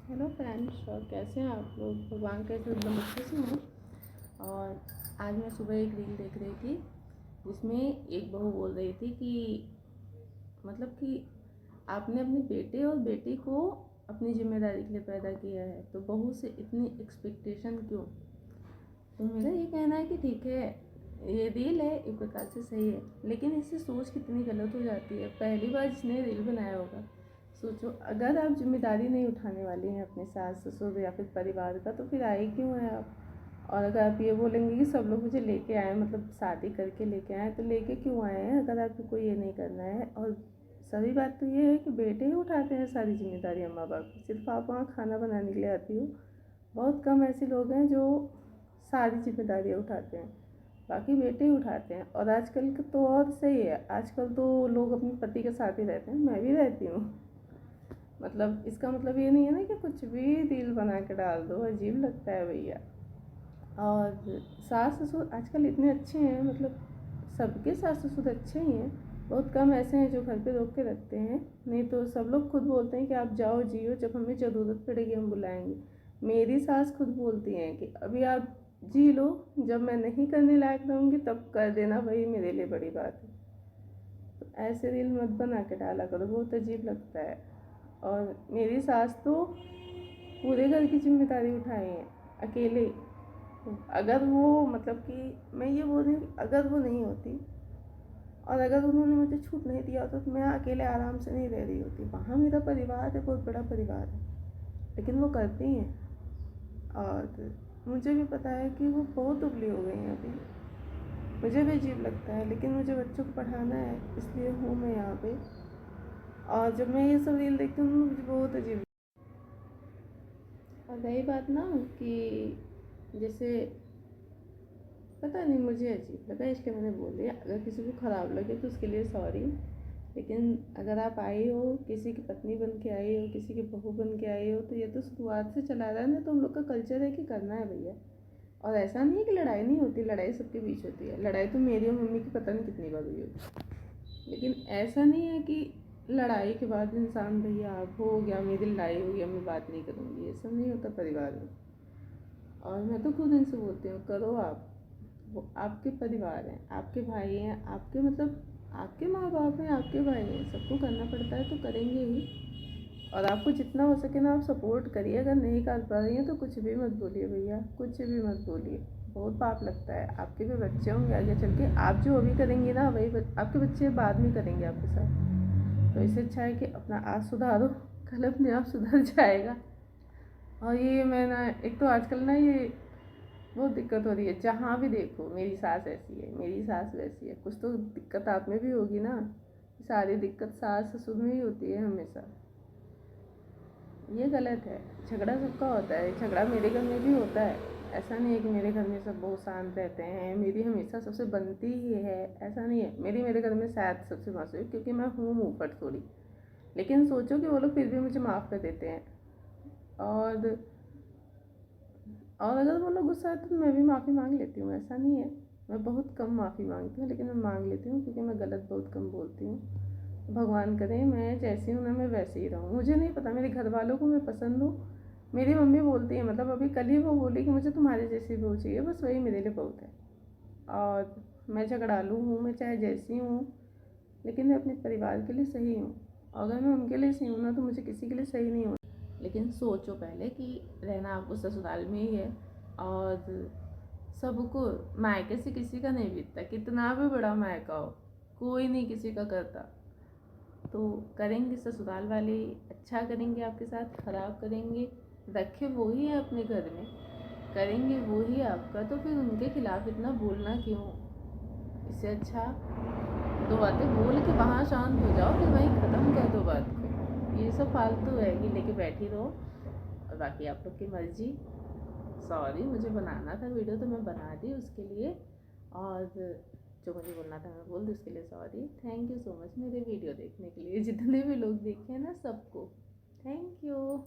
Hello friends, और कैसे हैं आप लोग। भगवान के से एकदम अच्छे से हैं। और आज मैं सुबह एक रील देख रही थी जिसमें एक बहू बोल रही थी कि मतलब कि आपने अपने बेटे और बेटी को अपनी जिम्मेदारी के लिए पैदा किया है, तो बहू से इतनी एक्सपेक्टेशन क्यों। तो मेरा ये कहना है कि ठीक है, ये रील है एक प्रकार से सही है, लेकिन इससे सोच कितनी गलत हो जाती है। पहली बार जिसने रील बनाया होगा, सोचो अगर आप जिम्मेदारी नहीं उठाने वाली हैं अपने सास ससुर या फिर परिवार का, तो फिर आए क्यों हैं आप। और अगर आप ये बोलेंगे कि सब लोग मुझे लेके आए, मतलब शादी करके लेके आए, तो लेके क्यों आए हैं अगर आपको कोई ये नहीं करना है। और सभी बात तो ये है कि बेटे ही उठाते हैं सारी जिम्मेदारी अम्मा बाप की, सिर्फ आप वहाँ खाना बनाने के लिए आती हो। बहुत कम ऐसे लोग हैं जो सारी जिम्मेदारियाँ उठाते हैं, बाकी बेटे ही उठाते हैं। और आजकल के तो और सही है, आजकल तो लोग अपने पति के साथ ही रहते हैं, मैं भी रहती हूँ। मतलब इसका मतलब ये नहीं है ना कि कुछ भी रील बना के डाल दो, अजीब लगता है भैया। और सास ससुर आजकल इतने अच्छे हैं, मतलब सबके सास ससुर अच्छे ही हैं। बहुत कम ऐसे हैं जो घर पे रोक के रखते हैं, नहीं तो सब लोग खुद बोलते हैं कि आप जाओ जियो, जब हमें ज़रूरत पड़ेगी हम बुलाएंगे। मेरी सास खुद बोलती हैं कि अभी आप जी लो, जब मैं नहीं करने लायक रहूँगी तब कर देना, वही मेरे लिए बड़ी बात है। तो ऐसे रील मत बना के डाला करो, बहुत अजीब लगता है। और मेरी सास तो पूरे घर की जिम्मेदारी उठाई है अकेले। अगर वो मतलब कि मैं ये बोल रही हूँ कि अगर वो नहीं होती और अगर उन्होंने मुझे छूट नहीं दिया होता, तो मैं अकेले आराम से नहीं रह रही होती। वहाँ मेरा परिवार है, बहुत बड़ा परिवार है, लेकिन वो करती हैं। और मुझे भी पता है कि वो बहुत दुबली हो गई हैं अभी। मुझे भी अजीब लगता है, लेकिन मुझे बच्चों को पढ़ाना है, इसलिए हूँ मैं यहाँ पे। और जब मैं ये सब रील देखती हूँ मुझे बहुत अजीब। और रही बात ना कि जैसे पता नहीं, मुझे अजीब लगा इसलिए मैंने बोल दिया। अगर किसी को ख़राब लगे तो उसके लिए सॉरी, लेकिन अगर आप आई हो, किसी की पत्नी बन के आई हो, किसी की बहू बन के आई हो, तो ये तो शुरुआत से चला रहा है ना। तो हम लोग का कल्चर है कि करना है भैया। और ऐसा नहीं है कि लड़ाई नहीं होती, लड़ाई सबके बीच होती है। लड़ाई तो मेरी और मम्मी की पता नहीं कितनी बार हुई होती, लेकिन ऐसा नहीं है कि लड़ाई के बाद इंसान भैया आप हो गया, मेरी लड़ाई हो गया मैं बात नहीं करूँगी, ये सब नहीं होता परिवार में। और मैं तो खुद इनसे बोलती हूँ, करो आप, वो आपके परिवार हैं, आपके भाई हैं, आपके मतलब आपके माँ बाप हैं, आपके भाई हैं, सबको करना पड़ता है तो करेंगे ही। और आपको जितना हो सके ना आप सपोर्ट करिए। अगर नहीं कर पा रही हैं तो कुछ भी मत बोलिए भैया, कुछ भी मत बोलिए, बहुत पाप लगता है। आपके भी बच्चे होंगे आगे चल के, आप जो अभी करेंगी ना वही आपके बच्चे बाद में करेंगे आपके साथ। तो इससे अच्छा है कि अपना आज सुधारो, कल अपने आप सुधर जाएगा। और ये मैं ना, एक तो आजकल ना ये बहुत दिक्कत हो रही है, जहाँ भी देखो मेरी सास ऐसी है, मेरी सास वैसी है। कुछ तो दिक्कत आप में भी होगी ना। सारी दिक्कत सास ससुर में ही होती है हमेशा, ये गलत है। झगड़ा सबका होता है, झगड़ा मेरे घर में भी होता है। ऐसा नहीं है कि मेरे घर में सब बहुत शांत रहते हैं, मेरी हमेशा सबसे बनती ही है, ऐसा नहीं है। मेरे घर में शायद सबसे मासूम है क्योंकि मैं हूँ मुँहफट थोड़ी, लेकिन सोचो कि वो लोग फिर भी मुझे माफ़ कर देते हैं। और अगर वो लोग गुस्सा आते तो मैं भी माफ़ी मांग लेती हूँ, ऐसा नहीं है। मैं बहुत कम माफ़ी मांगती हूँ, लेकिन मैं मांग लेती हूँ क्योंकि मैं गलत बहुत कम बोलती हूँ। भगवान करे मैं जैसी हूँ ना मैं वैसे ही रहूँ। मुझे नहीं पता मेरे घर वालों को मैं पसंद हूँ। मेरी मम्मी बोलती है, मतलब अभी कल ही वो बोली कि मुझे तुम्हारे जैसी बहू चाहिए, बस वही मेरे लिए बहुत है। और मैं झगड़ालू हूँ, मैं चाहे जैसी हूँ, लेकिन मैं अपने परिवार के लिए सही हूँ। अगर मैं उनके लिए सही हूँ ना, तो मुझे किसी के लिए सही नहीं हूँ। लेकिन सोचो पहले कि रहना आपको ससुराल में ही है, और सबको मायके से किसी का नहीं बीतता, कितना भी बड़ा मायका हो, कोई नहीं किसी का करता। तो करेंगे ससुराल वाले, अच्छा करेंगे आपके साथ, ख़राब करेंगे, रखे वो ही है अपने घर में, करेंगे वो ही आपका, तो फिर उनके खिलाफ इतना बोलना क्यों। इससे अच्छा दो बातें बोल के वहाँ शांत हो जाओ, फिर वहीं ख़त्म कर दो बात को। ये सब फालतू है कि लेके बैठी रहो। और बाकी आप लोग की मर्जी। सॉरी, मुझे बनाना था वीडियो तो मैं बना दी उसके लिए, और जो मुझे बोलना था मैं बोल दी, उसके लिए sorry. Thank you so much मेरे वीडियो देखने के लिए, जितने भी लोग देखे हैं ना सबको थैंक यू।